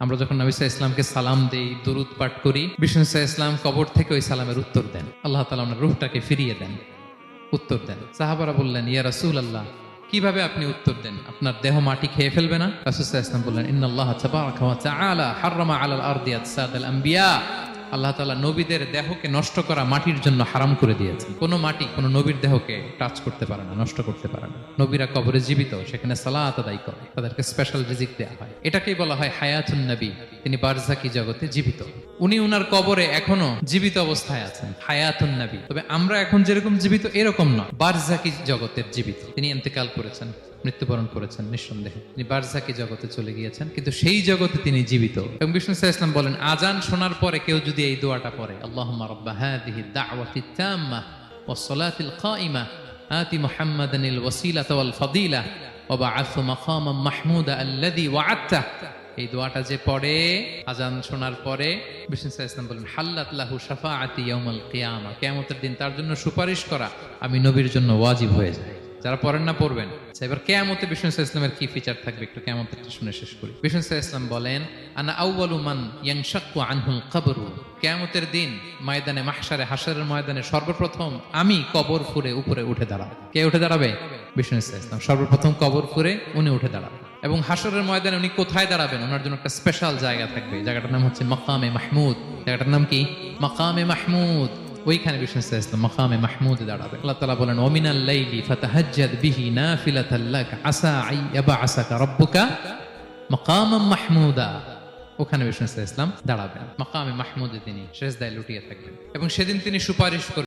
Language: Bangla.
আমরা যখন নবী সাল্লাল্লাহু আলাইহি ইসলামকে সালাম দেই, দুরুদ পাঠ করি, বিষ্ণু সাল্লাল্লাহু আলাইহি ইসলাম কবর থেকে ওই সালামের উত্তর দেন। আল্লাহ তাআলা ওনার রূহটাকে ফিরিয়ে দেন, উত্তর দেন। সাহাবারা বললেন, ইয়া রাসূলুল্লাহ, কিভাবে আপনি উত্তর দেন? আপনার দেহ মাটি খেয়ে ফেলবে না? রাসূল সাল্লাল্লাহু আলাইহি ওয়াসাল্লাম বললেন, ইন্নাল্লাহ তাবারাকা ওয়া তাআলা হাররামা আলাল আরদি আজসাদাল আম্বিয়া। আল্লাহ তাআলা নবীদের দেহকে নষ্ট করা মাটির জন্য হারাম করে দিয়েছেন। কোনো মাটি কোনো নবীর দেহকে টাচ করতে পারে না, নষ্ট করতে পারে না। নবীরা কবরে জীবিত, সেখানে সালাত আদায় করে, তাদেরকে স্পেশাল রিজিক দেওয়া হয়। এটাকেই বলা হয় হায়াতুন নবী। তিনি বারজাকি জগতে জীবিত, উনি উনার কবরে এখনো জীবিত অবস্থায় আছেন, হায়াতুন নবী। তবে আমরা এখন যেরকম জীবিত এরকম নয়, বারজাকি জগতের জীবিত। তিনি ইন্তেকাল করেছেন, মৃত্যুবরণ করেছেন, নিঃসন্দেহে তিনি বারজাকি জগতে চলে গিয়েছেন, কিন্তু সেই জগতে তিনি জীবিত। এবং বিষ্ণু সাল্লাল্লাহু আলাইহি ওয়াসাল্লাম বলেন, আজান শোনার পরে কেউ যদি এই দোয়াটা পড়ে, আল্লাহুম্মা রাব্বা হাযিহি দাওয়াতিত তাম্মা ওয়াস সালাতিল কাইমা আতি মুহাম্মাদানিল ওয়াসিলাতা ওয়াল ফাদিলা ওয়া বা'আথহু মাকামান মাহমুদা আল্লাযী ওয়া'আদতা। এই দোয়াটা যে পড়ে আজান শোনার পরে, বিষ্ণু সাল্লাল্লাহু আলাইহি ওয়াসাল্লাম বলেন, হাল্লাত লাহু শাফাআতি ইয়াউমাল কিয়ামা। কিয়ামতের দিন তার জন্য সুপারিশ করা আমি নবীর জন্য ওয়াজিব হয়ে যায়। যারা পড়েন না পড়বেন। এবার কিয়ামতে বিষ্ণু সাল্লাল্লাহু আলাইহি ওয়াসাল্লামের কি ফিচার থাকবে একটু কিয়ামতেরটা শুনে শেষ করি। বিষ্ণু সাল্লাল্লাহু আলাইহি ওয়াসাল্লাম বলেন, আনা আউয়ালু মান ইয়ানশাক্কু আনহুল কবরু। কিয়ামতের দিন ময়দানে মাহশারে, হাশরের ময়দানে সর্বপ্রথম আমি কবর ফুঁড়ে উপরে উঠে দাঁড়াবো। কে উঠে দাঁড়াবে? বিষ্ণু সাল্লাল্লাহু আলাইহি ওয়াসাল্লাম সর্বপ্রথম কবর ফুঁড়ে উনি উঠে দাঁড়াবেন। এবং হাশরের ময়দানে উনি কোথায় দাঁড়াবেন? ওনার জন্য একটা স্পেশাল জায়গা থাকবে। জায়গাটার নাম হচ্ছে মাকামে মাহমুদ। জায়গাটার নাম কি? মাকামে মাহমুদ। ওইখানে বিষ্ণু সাল্লাল্লাহু আলাইহি ওয়াসাল্লাম মাকামে মাহমুদে দাঁড়াবেন। আল্লাহ তাআলা বলেন, ওয়া মিনাল লাইলি ফাতাহাজ্জাদ বিহি নাফিলাতাল লাক আসা আইয়াবআসাকা রাব্বুকা মাকামাম মাহমুদা। ওখানে বিষ্ণু সাল্লাল্লাহু আলাইহি ওয়াসাল্লাম দাঁড়াবেন, মাকামে মাহমুদে তিনি সিজদায় লুটিয়ে থাকবেন এবং সেদিন তিনি সুপারিশ করবেন।